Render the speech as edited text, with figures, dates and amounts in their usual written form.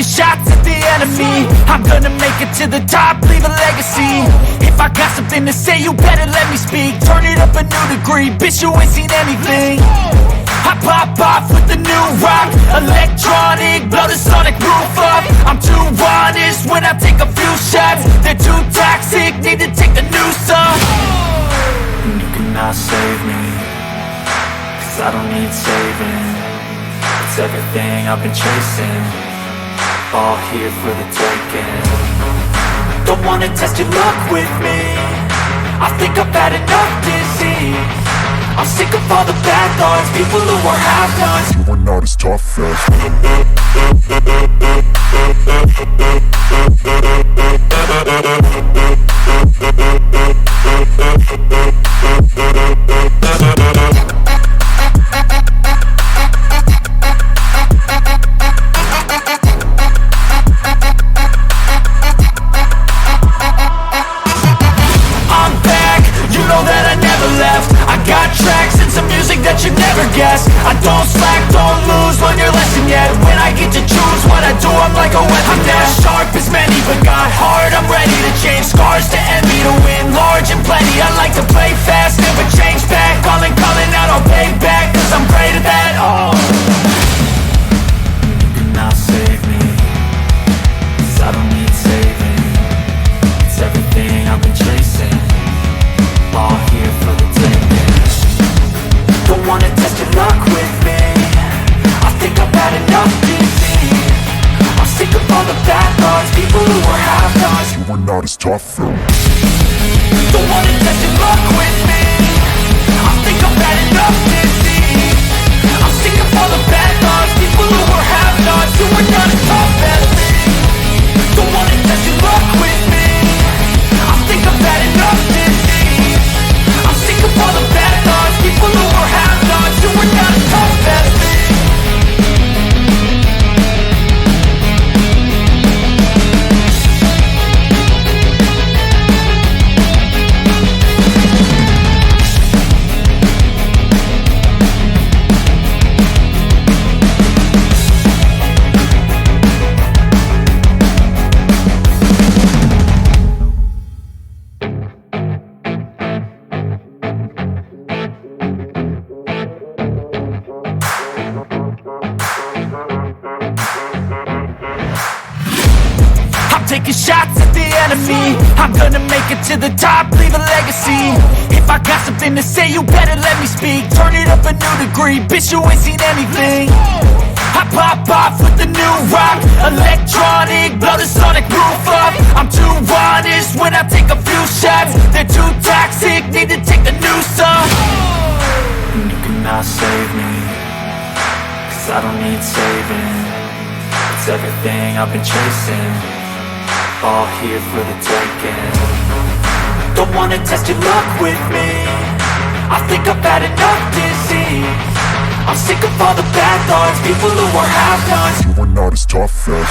taking shots at the enemy. I'm gonna make it to the top, leave a legacy. If I got something to say, you better let me speak. Turn it up a new degree, bitch, you ain't seen anything. I pop off with the new rock, electronic, blow the sonic roof up. I'm too honest when I take a few shots. They're too toxic, need to take the noose off. And you cannot save me, 'cause I don't need saving. It's everything I've been chasing, all here for the taking. Don't wanna test your luck with me, I think I've had enough disease. I'm sick of all the bad thoughts, people who are half-nots. You are not as tough as I'm back, you know that I never left. I got tracks and some music that you never guessed. I don't slack, don't lose, learn your lesson yet. When I get to choose what I do, I'm like a weapon. I'm not sharp as many, but got hard, I'm ready to change. Scars to envy, to win large and plenty. I like to play fast, never change back. Calling out, I'll pay back, 'cause I'm great at that. Oh, you cannot save me, 'cause I don't need saving. It's everything I've been chasing, all here for the taking. Don't wanna test your luck with me, I think I've had enough disease. I'm sick of all the bad thoughts, people who are half-nots. you are not as tough as Don't wanna test your luck with me, I think I've had enough disease. I'm sick of all the bad thoughts, people who are half-nots. You are not as tough as me. Don't wanna test your luck with me, I think I've had enough disease. I'm sick of all the bad thoughts, people who are half-nots. You are not as tough as me. Taking shots at the enemy. I'm gonna make it to the top, leave a legacy. If I got something to say, you better let me speak. Turn it up a new degree, bitch, you ain't seen anything. I pop off with the new rock, electronic, blow the sonic roof up. I'm too honest when I take a few shots. They're too toxic, need to take the noose off. And you cannot save me, 'cause I don't need saving. It's everything I've been chasing, all here for the taking. Don't wanna test your luck with me, I think I've had enough disease. I'm sick of all the bad thoughts, people who are half-nots. you are not as tough as